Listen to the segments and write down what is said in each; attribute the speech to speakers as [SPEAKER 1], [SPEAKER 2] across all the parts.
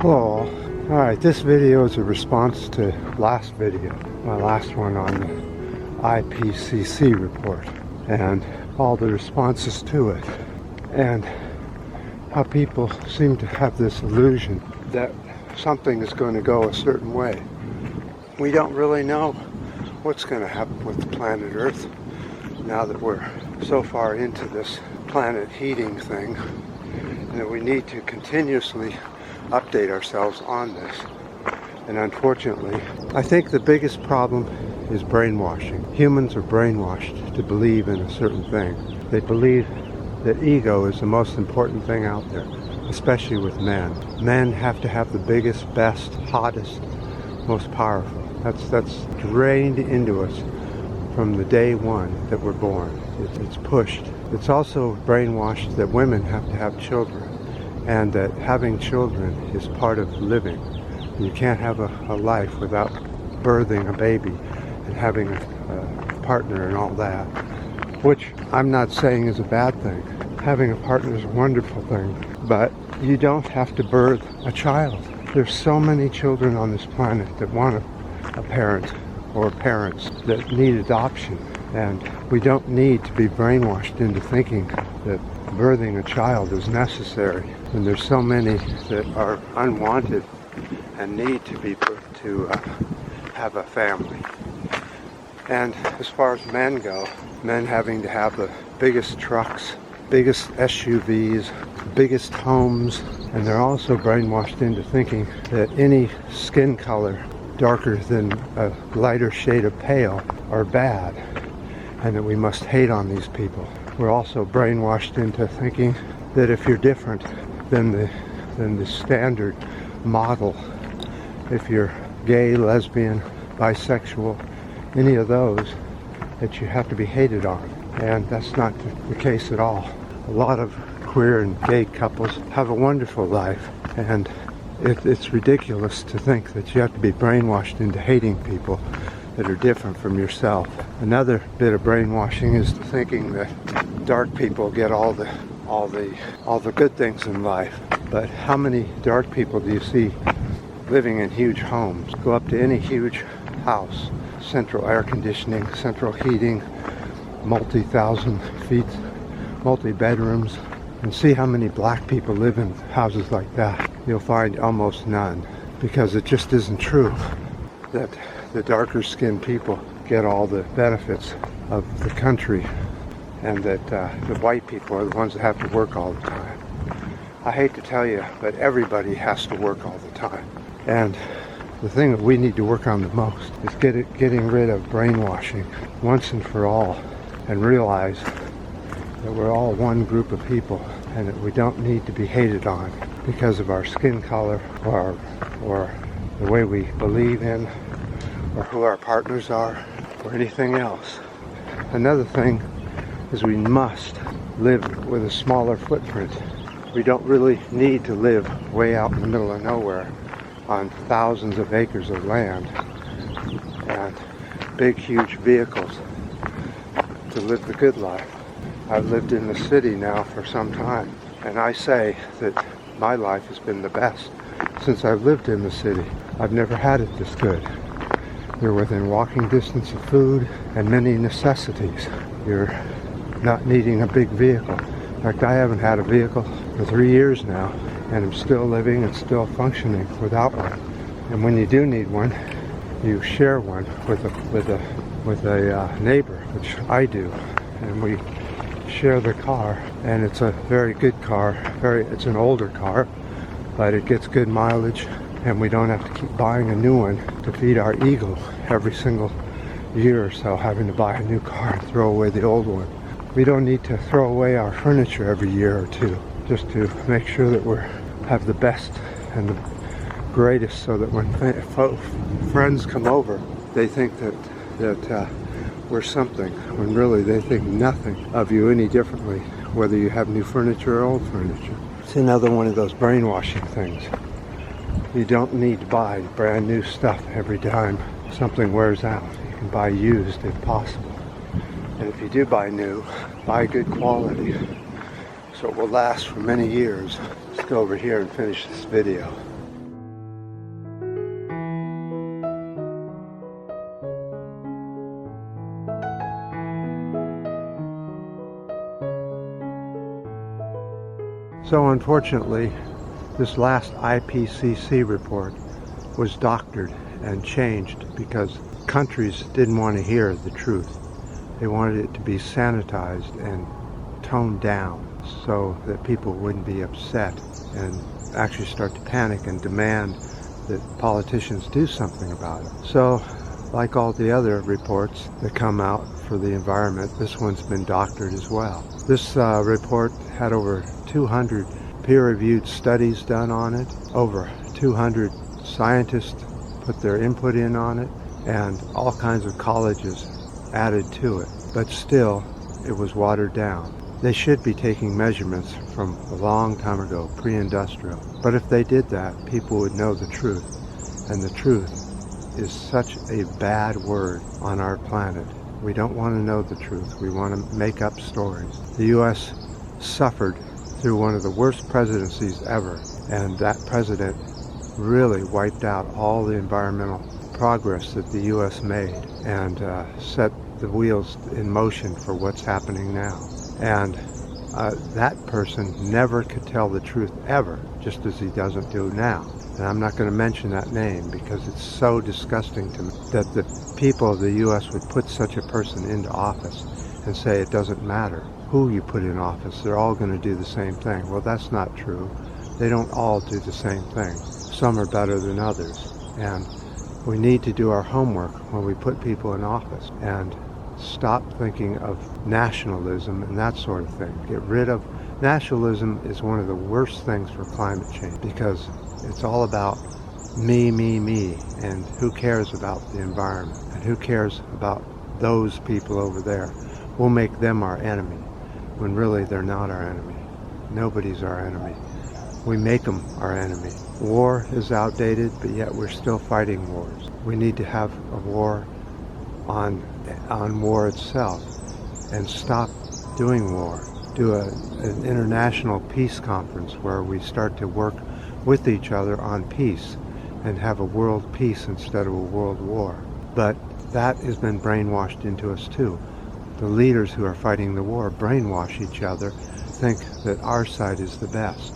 [SPEAKER 1] Hello. Alright, this video is a response to last video, my last one on the IPCC report, and all the responses to it, and how people seem to have this illusion that something is going to go a certain way. We don't really know what's going to happen with the planet Earth now that we're so far into this planet heating thing, and that we need to continuously update ourselves on this. And unfortunately, I think the biggest problem is brainwashing. Humans are brainwashed to believe in a certain thing. They believe that ego is the most important thing out there, especially with men. Men have to have the biggest, best, hottest, most powerful. That's drained into us from the day one that we're born. It's pushed. It's also brainwashed that women have to have children, and that having children is part of living. You can't have a life without birthing a baby and having a partner and all that, which I'm not saying is a bad thing. Having a partner is a wonderful thing, but you don't have to birth a child. There's so many children on this planet that want a parent or parents that need adoption, and we don't need to be brainwashed into thinking that birthing a child is necessary, and there's so many that are unwanted and need to be put to have a family. And as far as men go, men having to have the biggest trucks, biggest SUVs, biggest homes, and they're also brainwashed into thinking that any skin color darker than a lighter shade of pale are bad, and that we must hate on these people. We're also brainwashed into thinking that if you're different than the standard model, if you're gay, lesbian, bisexual, any of those, that you have to be hated on. And that's not the case at all. A lot of queer and gay couples have a wonderful life, and it's ridiculous to think that you have to be brainwashed into hating people that are different from yourself. Another bit of brainwashing is the thinking that dark people get all the good things in life. But how many dark people do you see living in huge homes? Go up to any huge house, central air conditioning, central heating, multi-thousand feet, multi-bedrooms, and see how many black people live in houses like that. You'll find almost none, because it just isn't true that the darker skinned people get all the benefits of the country, and that the white people are the ones that have to work all the time. I hate to tell you, but everybody has to work all the time. And the thing that we need to work on the most is getting rid of brainwashing once and for all, and realize that we're all one group of people, and that we don't need to be hated on because of our skin color or the way we believe in, or who our partners are, or anything else. Another thing is we must live with a smaller footprint. We don't really need to live way out in the middle of nowhere on thousands of acres of land and big, huge vehicles to live the good life. I've lived in the city now for some time, and I say that my life has been the best since I've lived in the city. I've never had it this good. You're within walking distance of food and many necessities. You're not needing a big vehicle. In fact, I haven't had a vehicle for 3 years now, and I'm still living and still functioning without one. And when you do need one, you share one with a neighbor, which I do, and we share the car. And it's a very good car. It's an older car, but it gets good mileage, and we don't have to keep buying a new one to feed our ego every single year or so, having to buy a new car and throw away the old one. We don't need to throw away our furniture every year or two just to make sure that we have the best and the greatest, so that when friends come over, they think that we're something, when really they think nothing of you any differently, whether you have new furniture or old furniture. It's another one of those brainwashing things. You don't need to buy brand new stuff every time something wears out. You can buy used if possible. And if you do buy new, buy good quality, so it will last for many years. Let's go over here and finish this video. So unfortunately, this last IPCC report was doctored and changed because countries didn't want to hear the truth. They wanted it to be sanitized and toned down so that people wouldn't be upset and actually start to panic and demand that politicians do something about it. So, like all the other reports that come out for the environment, this one's been doctored as well. This report had over 200 peer-reviewed studies done on it, over 200 scientists put their input in on it, and all kinds of colleges added to it. But still, it was watered down. They should be taking measurements from a long time ago, pre-industrial. But if they did that, people would know the truth. And the truth is such a bad word on our planet. We don't want to know the truth. We want to make up stories. The U.S. suffered through one of the worst presidencies ever, and that president really wiped out all the environmental progress that the U.S. made and set the wheels in motion for what's happening now. And that person never could tell the truth ever, just as he doesn't do now. And I'm not going to mention that name because it's so disgusting to me that the people of the U.S. would put such a person into office and say it doesn't matter who you put in office, they're all going to do the same thing. Well, that's not true. They don't all do the same thing. Some are better than others. And we need to do our homework when we put people in office and stop thinking of nationalism and that sort of thing. Get rid of nationalism is one of the worst things for climate change because it's all about me, and who cares about the environment and who cares about those people over there. We'll make them our enemy when really they're not our enemy. Nobody's our enemy. We make them our enemy. War is outdated, but yet we're still fighting wars. We need to have a war on war itself and stop doing war. Do an international peace conference where we start to work with each other on peace and have a world peace instead of a world war. But that has been brainwashed into us too. The leaders who are fighting the war brainwash each other, think that our side is the best,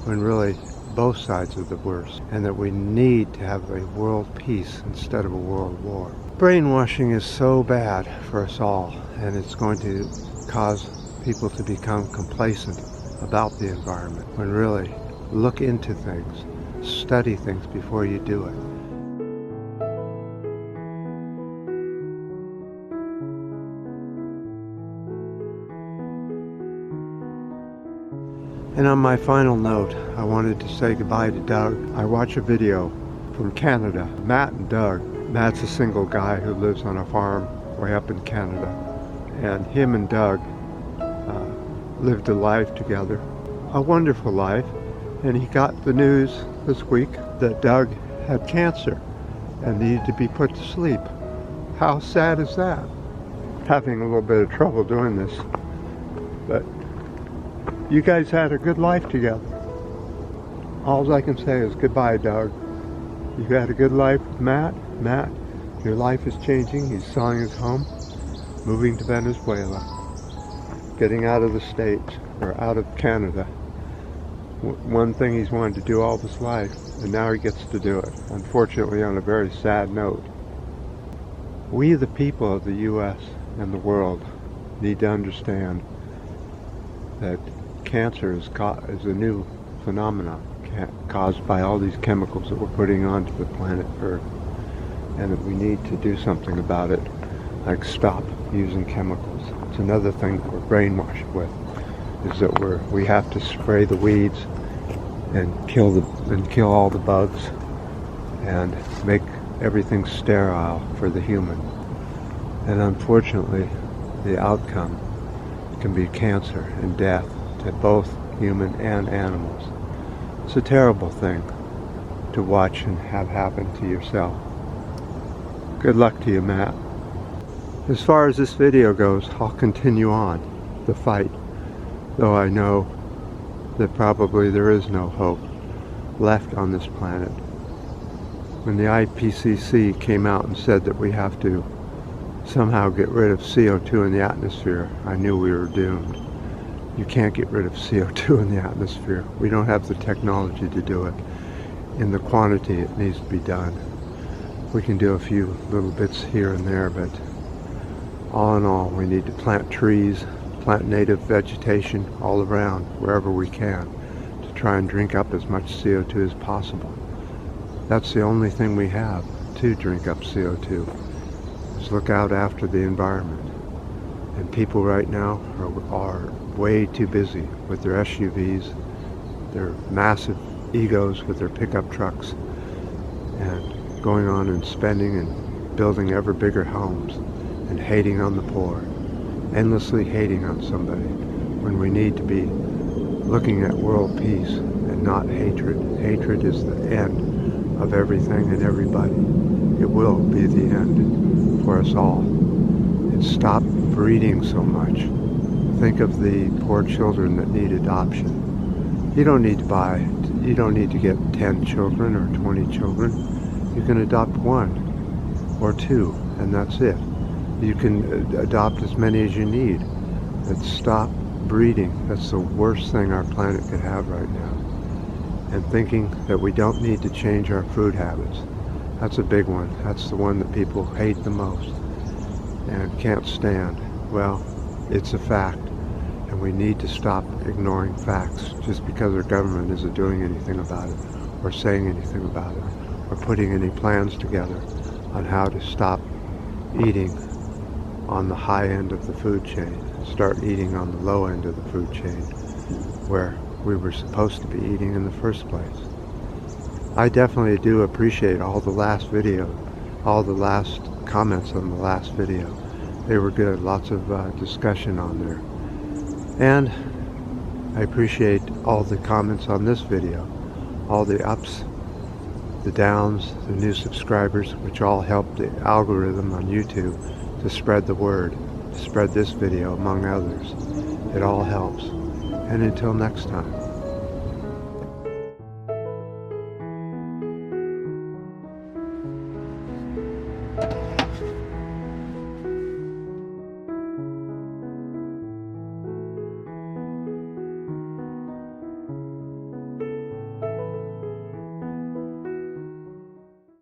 [SPEAKER 1] when really both sides are the worst, and that we need to have a world peace instead of a world war. Brainwashing is so bad for us all, and it's going to cause people to become complacent about the environment, when really look into things, study things before you do it. And on my final note, I wanted to say goodbye to Doug. I watched a video from Canada, Matt and Doug. Matt's a single guy who lives on a farm way up in Canada. And him and Doug lived a life together, a wonderful life. And he got the news this week that Doug had cancer and needed to be put to sleep. How sad is that? Having a little bit of trouble doing this, but you guys had a good life together. All I can say is goodbye, Doug. You had a good life with Matt. Matt, your life is changing. He's selling his home, moving to Venezuela, getting out of the States, or out of Canada. One thing he's wanted to do all of his life, and now he gets to do it, unfortunately on a very sad note. We, the people of the U.S. and the world, need to understand that cancer is a new phenomenon caused by all these chemicals that we're putting onto the planet Earth, and that we need to do something about it, like stop using chemicals. It's another thing that we're brainwashed with, is that we have to spray the weeds and kill all the bugs and make everything sterile for the human. And unfortunately, the outcome can be cancer and death to both human and animals. It's a terrible thing to watch and have happen to yourself. Good luck to you, Matt. As far as this video goes, I'll continue on the fight, though I know that probably there is no hope left on this planet. When the IPCC came out and said that we have to somehow get rid of CO2 in the atmosphere, I knew we were doomed. You can't get rid of CO2 in the atmosphere. We don't have the technology to do it in the quantity it needs to be done. We can do a few little bits here and there, but all in all, we need to plant trees, plant native vegetation all around, wherever we can, to try and drink up as much CO2 as possible. That's the only thing we have to drink up CO2, is look out after the environment. And people right now are way too busy with their SUVs, their massive egos with their pickup trucks, and going on and spending and building ever bigger homes and hating on the poor, endlessly hating on somebody, when we need to be looking at world peace and not hatred. Hatred is the end of everything and everybody. It will be the end for us all. And stop breeding so much. Think of the poor children that need adoption. You don't need to get 10 children or 20 children. You can adopt 1 or 2, and that's it. You can adopt as many as you need. But stop breeding. That's the worst thing our planet could have right now. And thinking that we don't need to change our food habits. That's a big one. That's the one that people hate the most and can't stand. Well, it's a fact, and we need to stop ignoring facts just because our government isn't doing anything about it, or saying anything about it, or putting any plans together on how to stop eating on the high end of the food chain, start eating on the low end of the food chain, where we were supposed to be eating in the first place. I definitely do appreciate all the last comments on the last video. They were good, lots of discussion on there. And I appreciate all the comments on this video, all the ups, the downs, the new subscribers, which all help the algorithm on YouTube to spread the word, to spread this video among others. It all helps. And until next time.